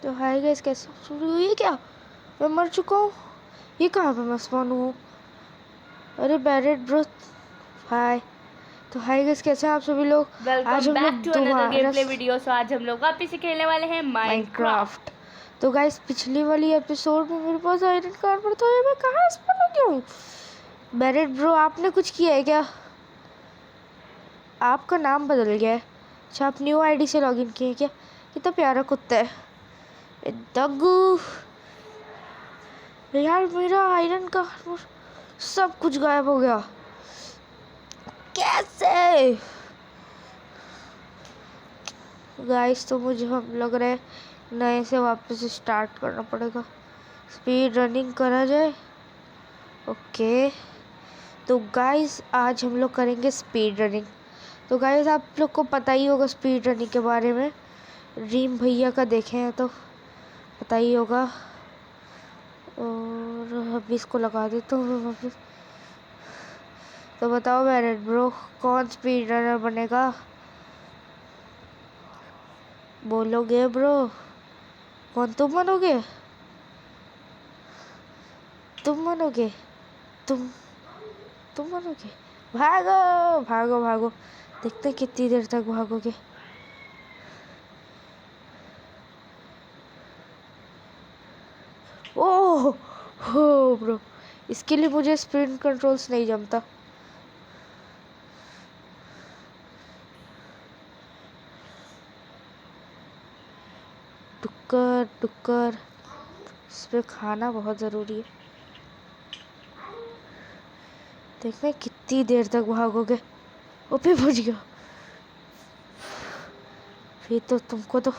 तो hi guys, कैसे शुरू हुई क्या? मैं मर चुका हूँ। ये कहाँ पे मैं स्पॉन हूँ? अरे बैरेट ब्रो, हाय। तो हाय गाइस, कैसे हैं आप सभी लोग? आज वेलकम हम बैक लोग टू अनदर गेम दोबारा प्ले वीडियो। सो आज हम लोग वापस से खेलने वाले हैं माइनक्राफ्ट। माइनक्राफ्ट। तो गाइस, पिछली वाली एपिसोड में मेरे पास आयरन कार्बर था, मैं कहाँ स्पॉन हो गया हूँ? बैरेट ब्रो, आपने कुछ किया है क्या? आपका नाम बदल गया है। अच्छा, आप न्यू आईडी से लॉगिन किए हैं क्या? कितना प्यारा कुत्ता है दग्गू। यार, मेरा आयरन का सब कुछ गायब हो गया। कैसे? गाइस, तो मुझे हम लग रहा है नए से वापस स्टार्ट करना पड़ेगा। स्पीड रनिंग करा जाए। ओके, तो गाइस आज हम लोग करेंगे स्पीड रनिंग। तो गाइस, आप लोग को पता ही होगा स्पीड रनिंग के बारे में। रीम भैया का देखे हैं तो पता ही होगा। और अभी इसको लगा देता हूँ मैं वापस। तो बताओ बैरेट ब्रो, कौन स्पीड रनर बनेगा? बोलोगे ब्रो? कौन, तुम बनोगे? तुम बनोगे? तुम बनोगे? भागो भागो भागो, देखते हैं कितनी देर तक भागोगे। ओह हो ब्रो, इसके लिए मुझे स्प्रिंट कंट्रोल्स नहीं जमता। टुक्कर टुक्कर, इस पे खाना बहुत ज़रूरी है। देखते हैं कितनी देर तक भागोगे। ओपे पहुंच गया। फिर तो तुमको तो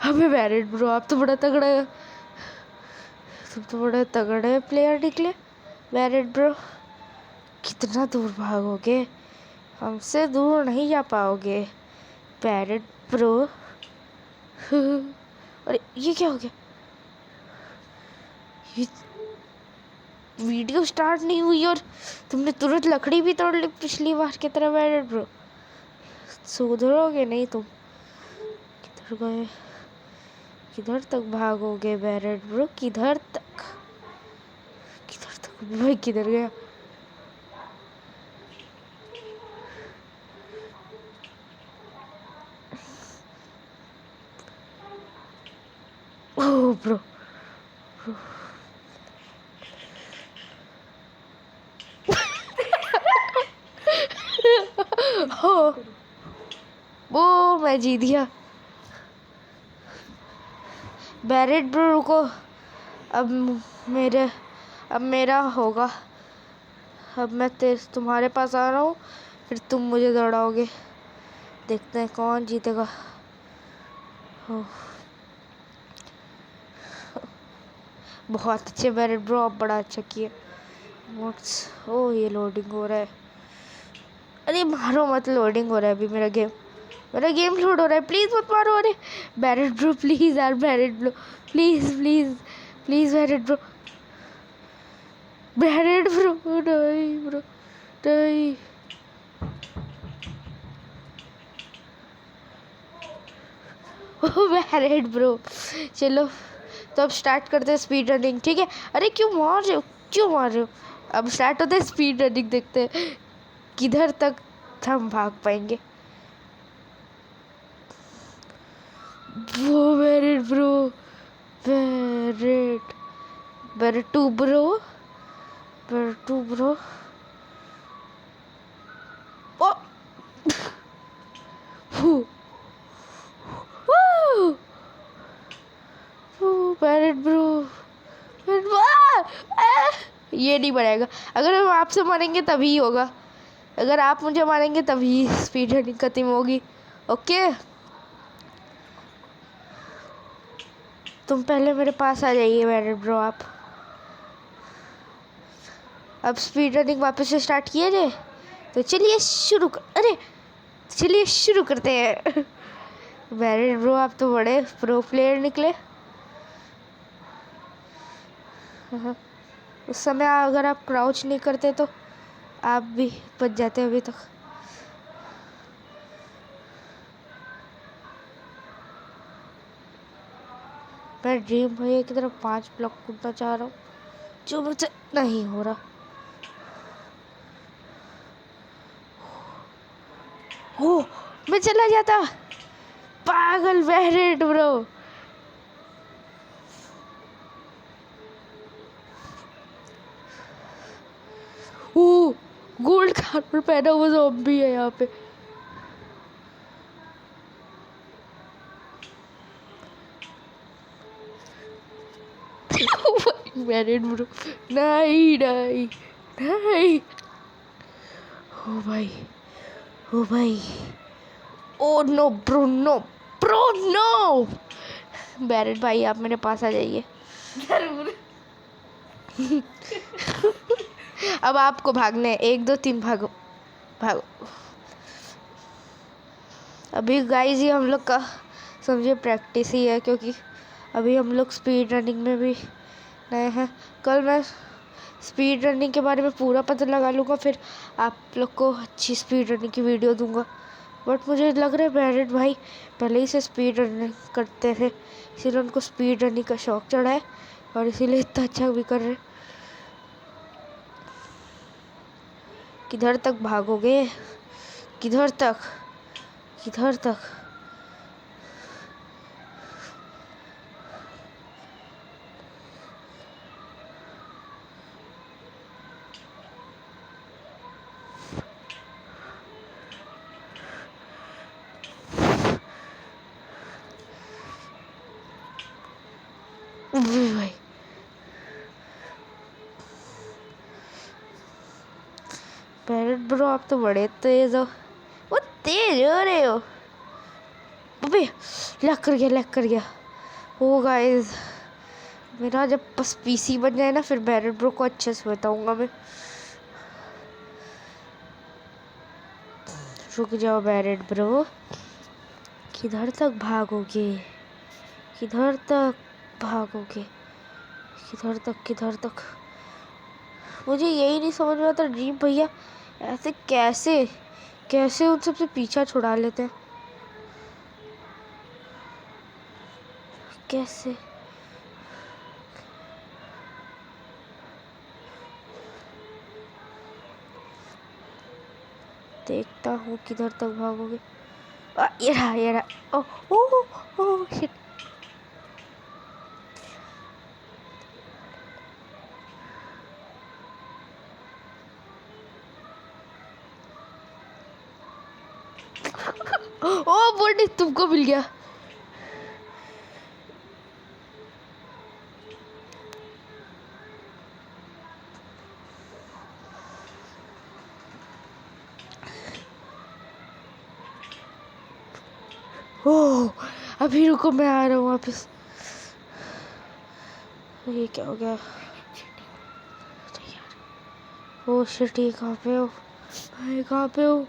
हमें बैरेट ब्रो, आप तो बड़ा तगड़ा है। तुम तो बड़े तगड़े प्लेयर निकले बैरेट ब्रो। कितना दूर भागोगे? हमसे दूर नहीं जा पाओगे बैरेट ब्रो। अरे ये क्या हो गया? ये वीडियो स्टार्ट नहीं हुई और तुमने तुरंत लकड़ी भी तोड़ ली पिछली बार की तरह बैरेट ब्रो। सुधरोगे नहीं तुम। किधर गए? किधर तक भागोगे बैरेट ब्रो? किधर तक? किधर तक भाई, किधर गया? ओह ब्रो, हो वो मैं जीत गया। बैरेट ब्रो रुको, अब मेरा होगा। अब मैं तुम्हारे पास आ रहा हूँ, फिर तुम मुझे दौड़ाओगे। देखते हैं कौन जीतेगा। ओह, बहुत अच्छे बैरेट ब्रो, आप बड़ा अच्छा किए। ओह, ये लोडिंग हो रहा है। अरे मारो मत, लोडिंग हो रहा है अभी मेरा गेम लोड हो रहा है। प्लीज मत मारो। अरे बैरेट ब्रो प्लीज यार, Barrett bro please please please, Barrett bro नहीं ब्रो, नहीं। ओह बैरेट ब्रो, चलो तो अब स्टार्ट करते हैं स्पीड रनिंग, ठीक है? अरे क्यों मार रहे हो, क्यों मार रहे हो? अब स्टार्ट होता है स्पीड रनिंग, देखते हैं किधर तक हम भाग पाएंगे। वो बैरेट ब्रो, बैरेट बैरेटू ब्रो, बैरेटू ब्रो। ओ बैरेट ब्रो, ये नहीं बढ़ेगा। अगर हम आपसे मारेंगे तभी होगा, अगर आप मुझे मारेंगे तभी स्पीड रनिंग खत्म होगी। ओके, तुम पहले मेरे पास आ जाइए बैरेट ब्रो। आप अब स्पीड रनिंग वापस से स्टार्ट किया जाए, तो चलिए शुरू अरे चलिए शुरू करते हैं। बैरेट ब्रो, आप तो बड़े प्रो प्लेयर निकले। उस समय अगर आप क्राउच नहीं करते तो आप भी बच जाते अभी तक। मैं ड्रीम भैया की तरफ 5 ब्लॉक कूदना चाह रहा हूँ जो मुझसे नहीं हो रहा। हो, मैं चला जाता। पागल वेरिड ब्रो। ओ, गोल्ड कार्पेट पहना हुआ ज़ॉम्बी है यहाँ पे। वेरिड ब्रो, नहीं नहीं नहीं। ओ भाई, ओ भाई, oh no bro, no bro, no. Barrett भाई आप मेरे पास आ जाइए। जरूर। अब आपको भागना है, 1 2 3 भागो भागो। अभी गाइस ये हम लोग का समझिए प्रैक्टिस ही है, क्योंकि अभी हम लोग स्पीड रनिंग में भी नए हैं। कल मैं स्पीड रनिंग के बारे में पूरा पता लगा लूँगा, फिर आप लोग को अच्छी स्पीड रनिंग की वीडियो दूंगा। बट मुझे लग रहा है बैरेट भाई पहले ही से स्पीड रनिंग करते थे, इसीलिए उनको स्पीड रनिंग का शौक चढ़ा है और इसीलिए इतना अच्छा भी कर रहे हैं। किधर तक भागोगे, किधर तक, किधर तक? भाई पैरेट ब्रो आप तो बड़े तेज हो। वो तेज हो रहे हो। अबे लग कर गया, लग कर गया। ओ गाइस मेरा जब बस पीसी बन जाए ना, फिर बैरेट ब्रो को अच्छे से बताऊंगा मैं। रुक जाओ बैरेट ब्रो, किधर तक भागोगे, किधर तक भागोगे, किधर तक, किधर तक? मुझे यही नहीं समझ में आता ड्रीम भैया ऐसे कैसे कैसे उन सबसे पीछा छुड़ा लेते हैं, कैसे? देखता हूँ किधर तक भागोगे। ये रहा, ये रहा। ओ ओ ओ शिट। ओ बॉडी तुमको मिल गया। ओह अभी रुको, मैं आ रहा हूँ वापस। ये क्या हो गया? ओ शिट, ये कहाँ पे हो भाई, कहाँ पे हो?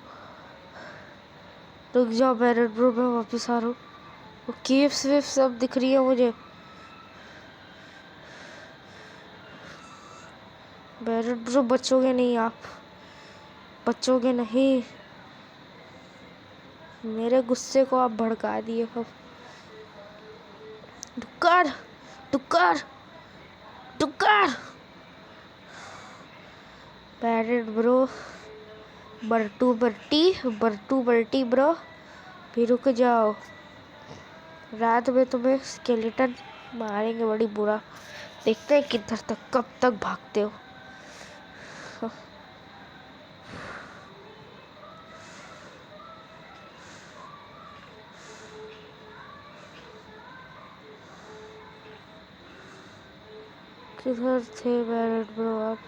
रुक जाओ बैरेट ब्रो, मैं वापस आ रहा हूँ। वो केव्स वेव सब दिख रही है मुझे। बैरेट ब्रो बचोगे नहीं आप, बचोगे नहीं। मेरे गुस्से को आप भड़का दिए हो। डुक्कर डुक्कर डुक्कर। बैरेट ब्रो, बर्टू बर्टी, बर्टू बर्टी ब्रो, भी रुक जाओ। रात में तुम्हें स्केलेटन मारेंगे बड़ी बुरा। देखते हैं किधर तक, कब तक भागते हो। किधर थे बैरेट ब्रो आप?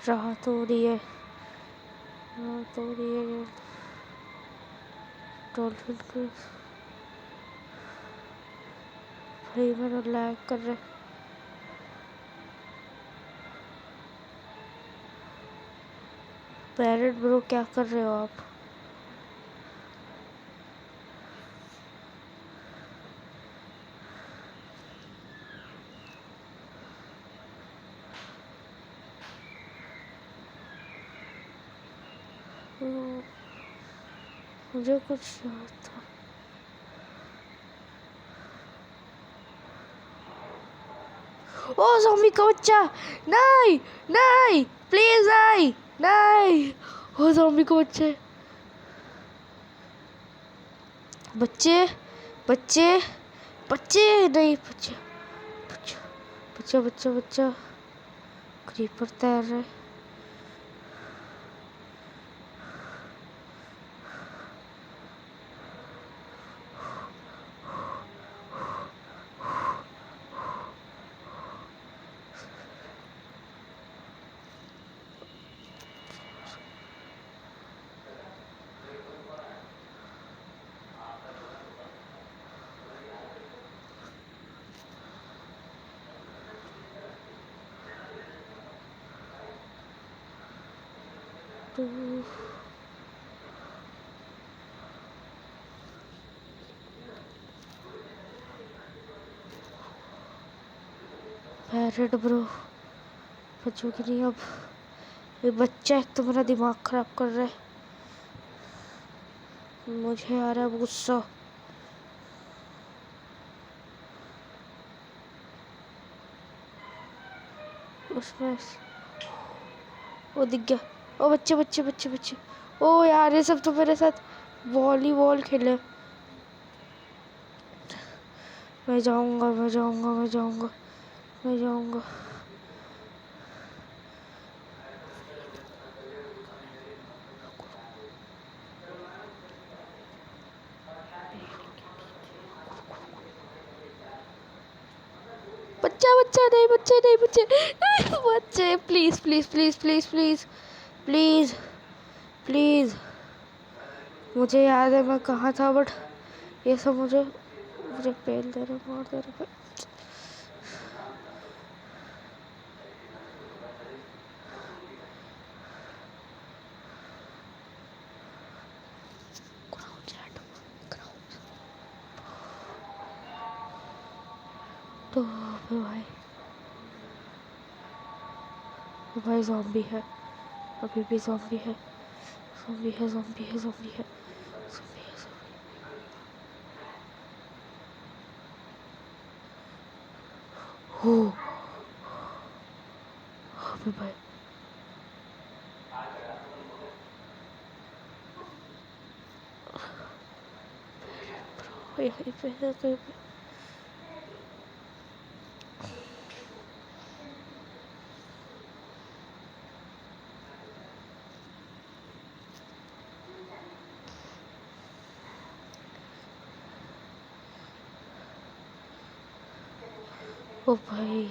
रात हो रही है, रात हो रही है। डॉल्फिन के भाई मेरा लैग कर रहा है। पैरेट ब्रो क्या कर रहे हो आप? मुझे कुछ याद था। ओ ज़ॉम्बी का बच्चा! नहीं नहीं, प्लीज नहीं नहीं। ओ ज़ॉम्बी का बच्चे बच्चे बच्चे बच्चे नहीं, बच्चे बच्चा बच्चा बच्चा बच्चा क्रीपर तैर रहे। तो पैरेट ब्रो बच्चों की नहीं अब। ये बच्चा एक तो मेरा दिमाग खराब कर रहा है। मुझे आ रहा है गुस्सा। उसमें वो दिख गया। ओ बच्चे बच्चे बच्चे बच्चे, ओ यार ये सब तो मेरे साथ वॉलीबॉल खेले। मैं जाऊंगा मैं जाऊंगा मैं जाऊंगा मैं जाऊंगा। बच्चा बच्चा नहीं, बच्चे नहीं, बच्चे बच्चे please please please please please please please. मुझे याद है मैं कहाँ था, बट ये सब मुझे मुझे पेल दे रहे, मार दे रहे। तो भाई ज़ॉम्बी है, अभी भी ज़ॉम्बी है, ज़ॉम्बी है, ज़ॉम्बी है, ज़ॉम्बी है, ज़ॉम्बी है, ज़ॉम्बी। हो अभी भाई यहीं पे है कहीं पे। ओ भाई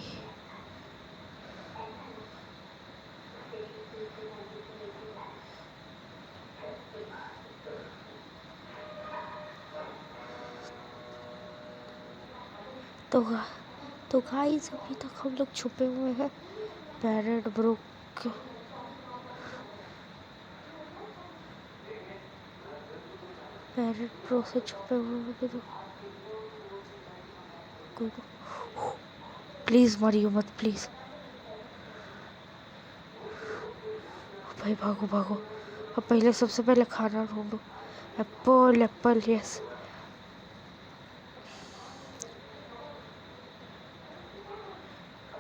तो गाइस अभी तक हम लोग छुपे हुए हैं पैरेट ब्रो के। पैरेट ब्रो से छुपे हुए हैं अभी तो। कोई प्लीज मारियो मत प्लीज। भाई भागो भागो, अब पहले सबसे पहले खाना ढूंढो। Apple Apple yes.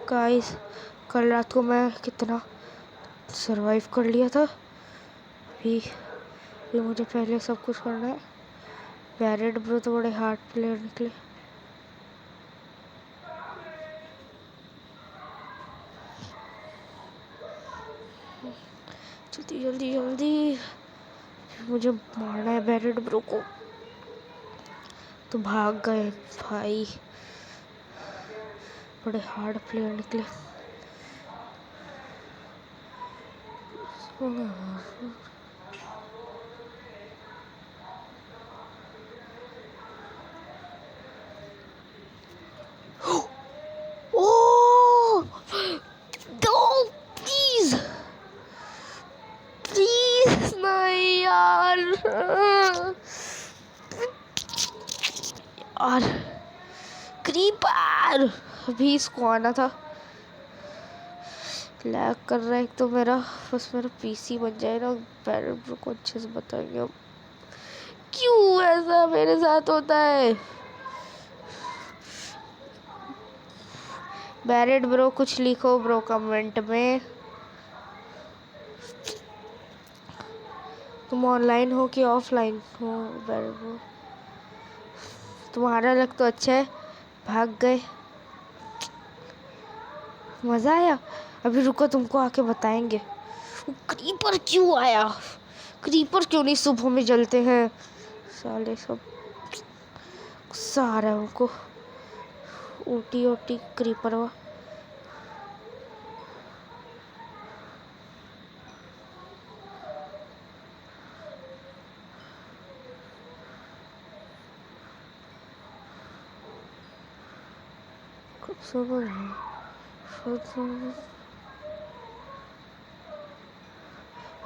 गाइस कल रात को मैं कितना सरवाइव कर लिया था। अभी मुझे पहले सब कुछ करना है। पैरेट ब्रो तो बड़े हार्ड प्लेयर निकले। जल्दी जल्दी जल्दी, मुझे मारना है पैरेट ब्रो को। तो भाग गए भाई, बड़े हार्ड प्लेयर निकले। ओ दो प्लीज और क्रीपर अभी इसको आना था। लैग कर रहा है एक तो मेरा, बस मेरा पीसी बन जाए ना, बैरल को अच्छे से बताएंगे हम। क्यों ऐसा मेरे साथ होता है? बैरेट ब्रो कुछ लिखो ब्रो कमेंट में। तुम ऑनलाइन हो कि ऑफलाइन हो बैरेट ब्रो? तुम्हारा लग तो अच्छा है, भाग गए। मजा आया? अभी रुको, तुमको आके बताएंगे। क्रीपर क्यों आया? क्रीपर क्यों नहीं सुबह में जलते हैं? साले सब गुस्सा आ रहा है उनको। ओटी ओटी क्रीपर वा।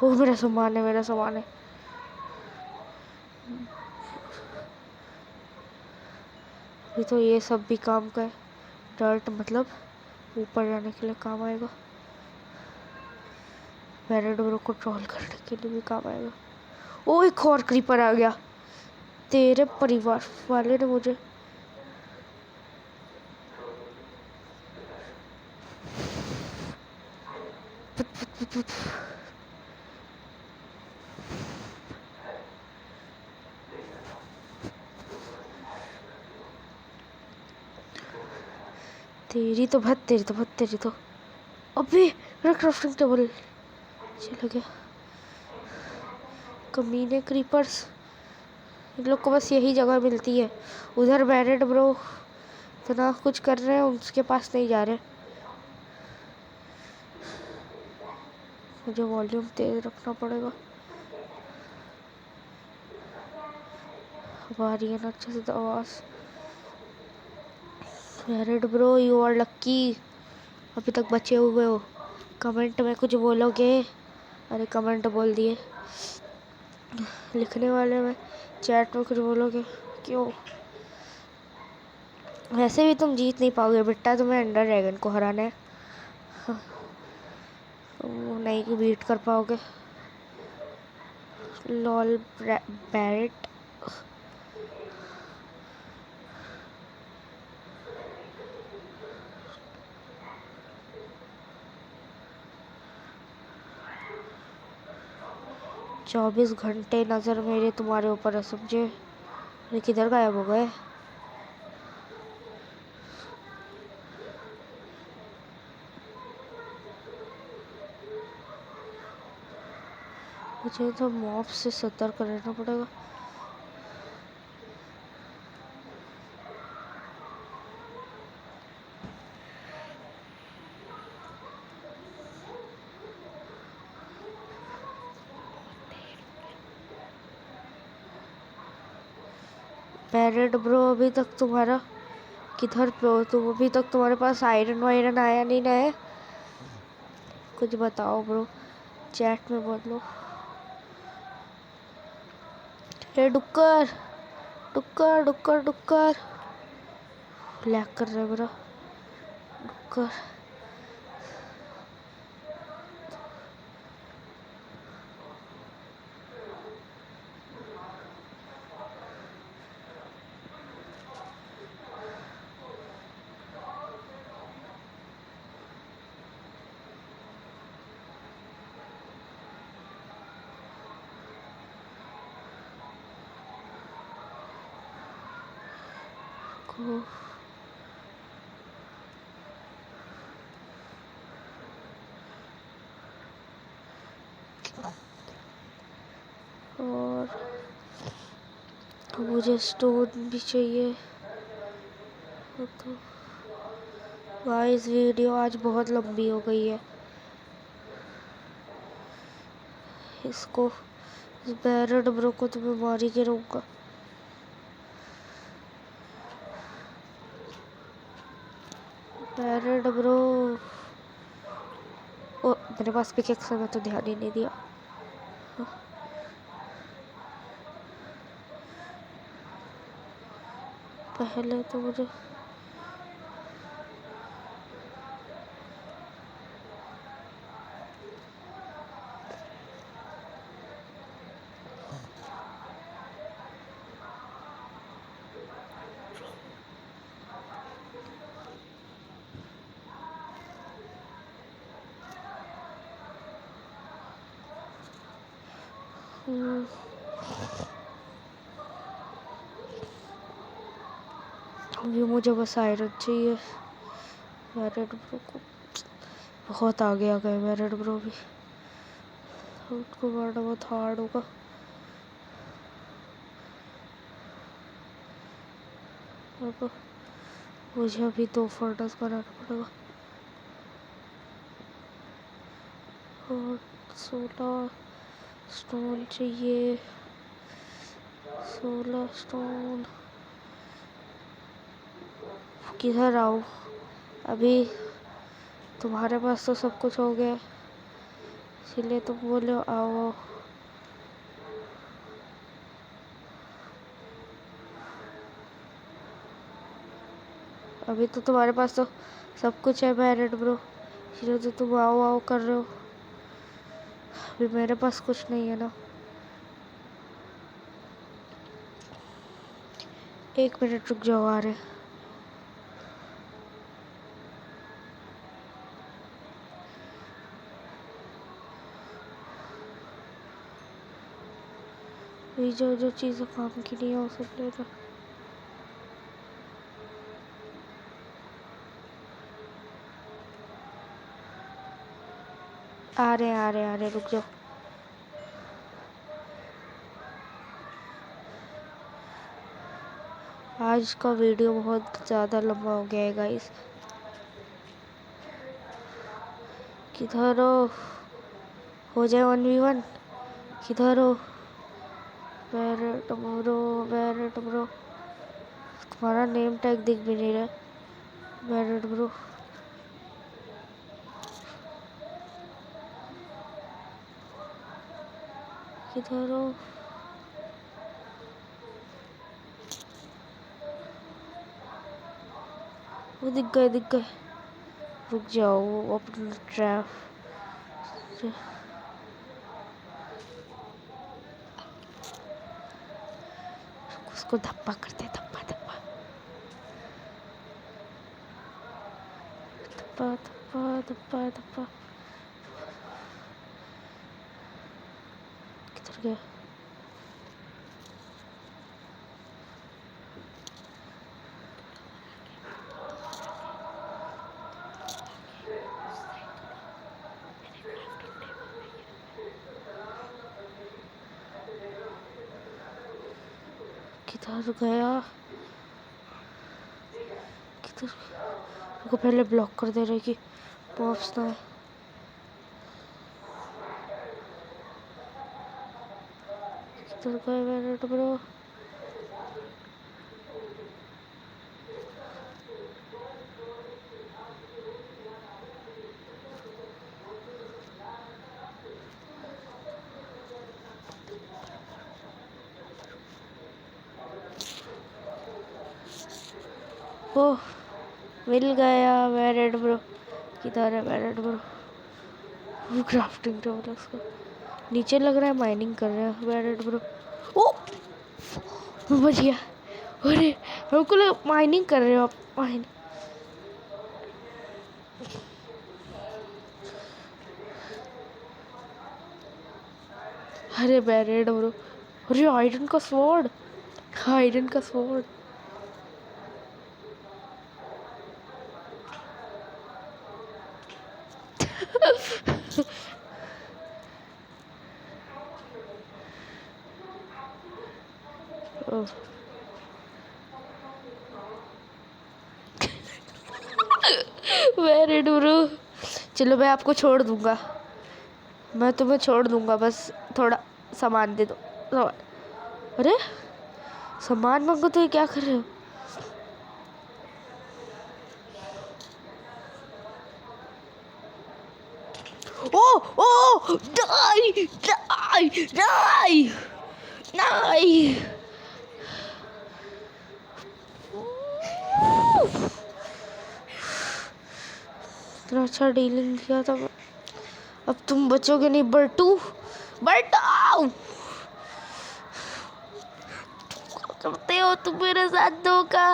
ओ मेरा सामान है, मेरा सामान है। अभी तो ये सब भी काम का है। डर्ट मतलब ऊपर जाने के लिए काम आएगा। बैरेट ब्रो को ट्रोल करने के लिए भी काम आएगा। ओ एक और क्रीपर आ गया। तेरे परिवार वाले ने मुझे तेरी तो भत तेरी तो भत तेरी तो। अबे मेरा क्राफ्टिंग टेबल चला गया। कमीने क्रीपर्स, इन लोग को बस यही जगह मिलती है। उधर बैरेट ब्रो इतना कुछ कर रहे हैं, उसके पास नहीं जा रहे। मुझे वॉल्यूम तेज रखना पड़ेगा। अब आ रही है ना अच्छे से आवाज। बैरेट ब्रो यू आर लक्की, अभी तक बचे हुए हो। कमेंट में कुछ बोलोगे? अरे कमेंट बोल दिए। लिखने वाले में चैट में कुछ बोलोगे? क्यों? वैसे भी तुम जीत नहीं पाओगे बेटा, तुम्हें अंडर ड्रैगन को हराना है। तुम नहीं बीट कर पाओगे। Lol Barrett. चौबीस घंटे नजर मेरे तुम्हारे ऊपर है, समझे? अरे किधर गायब हो गए? मुझे तो मॉब से सतर्क रहना पड़ेगा। बैरेट ब्रो अभी तक तुम्हारा किधर पे हो तुम? अभी तक तुम्हारे पास आयरन वायरन आया नहीं ना है? कुछ बताओ ब्रो, चैट में बोलो। हे डुक्कर डुक्कर डुक्कर डुक्कर, लैग कर रहा है मेरा डुक्कर। को और मुझे स्टोन भी चाहिए। तो गाइस वीडियो आज बहुत लंबी हो गई है। इसको इस बैरेट ब्रो को तो मैं मार ही के रहूंगा। बैरेट ब्रो, ओ मेरे पास पिकेक्स है, मैं तो ध्यान ही नहीं दिया। पहले तो मुझे अभी मुझे बस आयरन चाहिए। मैरिड ब्रो को बहुत आगे आ गए। मैरिड ब्रो भी उसको मारना बहुत हार्ड होगा। अब मुझे अभी 2 फर्नेस बनाना पड़ेगा और 16 स्टोन चाहिए। 16 स्टोन किधर आओ? अभी तुम्हारे पास तो सब कुछ हो गया, इसलिए तुम बोले आओ आओ। अभी तो तुम्हारे पास तो सब कुछ है मैरिड ब्रो, इसलिए तो तुम आओ आओ कर रहे हो। अभी मेरे पास कुछ नहीं है ना। 1 मिनट रुक जाओ, आ रहे। ये जो जो चीज़ें काम की नहीं है वो सब ले लो। आ रहे रुक जाओ। आज का वीडियो बहुत ज़्यादा लंबा हो गया है गाइस। किधर हो जाए 1v1। किधर हो? मैरिड ब्रो तुम्हारा नेम टैग दिख भी नहीं रहा। मैरिड ब्रो किधर हो? वो दिख गए। रुक जाओ अपना ट्रैप। उसको धप्पा करते, धप्पा किधर गया? किधर गया? को पहले ब्लॉक कर दे रहे कि पॉप्स ना। किधर गए मैरिड ब्रो? ओह मिल गया मैरिड ब्रो। किधर है मैरिड ब्रो? वो क्राफ्टिंग टेबल उसका नीचे लग रहा है, माइनिंग कर रहे हैं मैरिड ब्रो। ओ बच गया। अरे हमको लगा माइनिंग कर रहे हो आप। माइनिंग अरे मैरिड ब्रो। अरे आयरन का स्वॉर्ड। मैरिड ब्रो चलो मैं आपको छोड़ दूंगा, मैं तुम्हें छोड़ दूंगा, बस थोड़ा सामान दे दो। अरे सामान मांगो तो ये क्या कर रहे हो? Oh! Die! इतना अच्छा डीलिंग किया था मैं। अब तुम बचोगे नहीं बर्टू। बर्टू करते हो तुम मेरे साथ धोखा।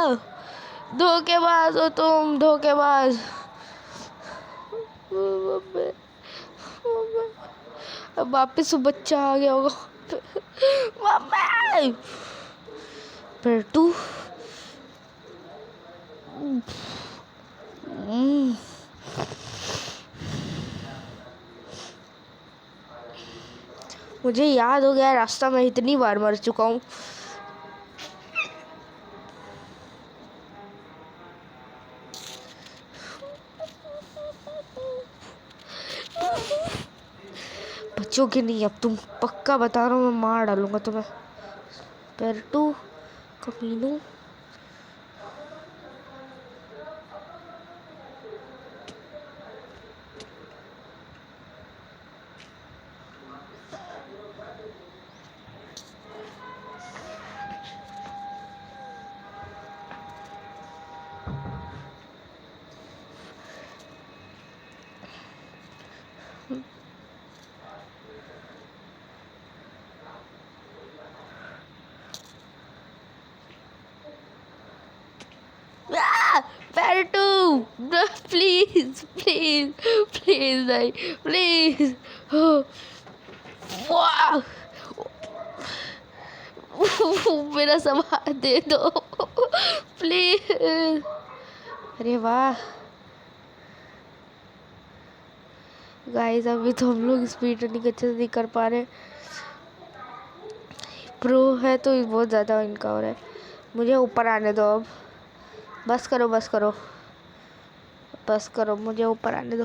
धोखेबाज हो तुम, धोखेबाज। अब वापिस वो बच्चा आ गया होगा। मम्मी बर्टू। मुझे याद हो गया रास्ता मैं इतनी बार मर चुका हूँ। बच्चोगे नहीं अब तुम, पक्का बता रहा हूँ, मैं मार डालूंगा तुम्हें। बर्टू कमीनू। बर्टू प्लीज प्लीज प्लीज नहीं, प्लीज। वाह मेरा सामान दे दो प्लीज। अरे वाह गाइस, अभी तो हम लोग स्पीड रनिंग अच्छे से नहीं कर पा रहे। प्रो है तो बहुत ज़्यादा इनका हो रहा है। मुझे ऊपर आने दो अब। बस करो बस करो बस करो, मुझे ऊपर आने दो।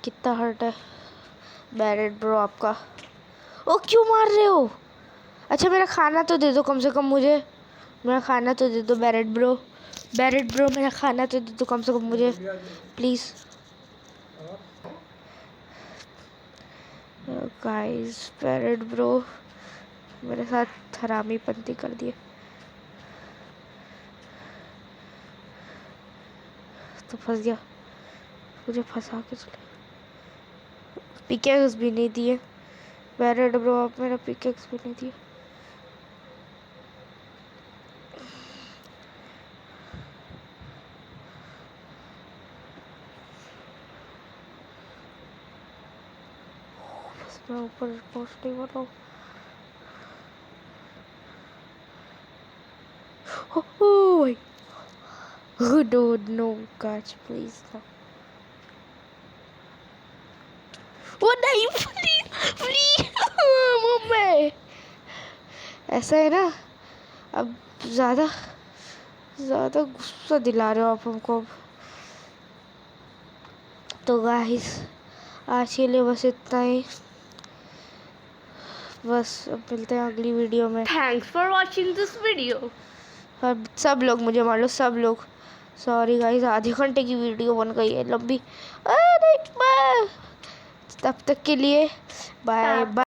कितना हर्ट है बैरेट ब्रो आपका। ओ क्यों मार रहे हो? अच्छा मेरा खाना तो दे दो कम से कम मुझे। मेरा खाना तो दे दो बैरेट ब्रो। बैरेट ब्रो मेरा खाना तो दे दो कम से कम मुझे प्लीज़। गाइस बैरेट ब्रो मेरे साथ हरामी पंती कर दिए। तो फंस गया, मुझे फंसा के चले। पिकेक्स भी नहीं दिए बैरेट ब्रो, आप मेरा पिकेक्स भी नहीं दिए। बस मैं ऊपर पहुंचने वाला हूँ। No, catch please no. वो नहीं प्लीज प्लीज मम्मी। ऐसा है ना, अब ज़्यादा ज़्यादा गुस्सा दिला रहे हो आप हमको। तो गाइस आज के लिए बस इतना ही। बस अब मिलते हैं अगली वीडियो में। Thanks for watching this video. अब सब लोग मुझे मान लो, सब लोग। सॉरी गाइस, आधे घंटे की वीडियो बन गई है लंबी। अरे तब तक के लिए बाय बाय।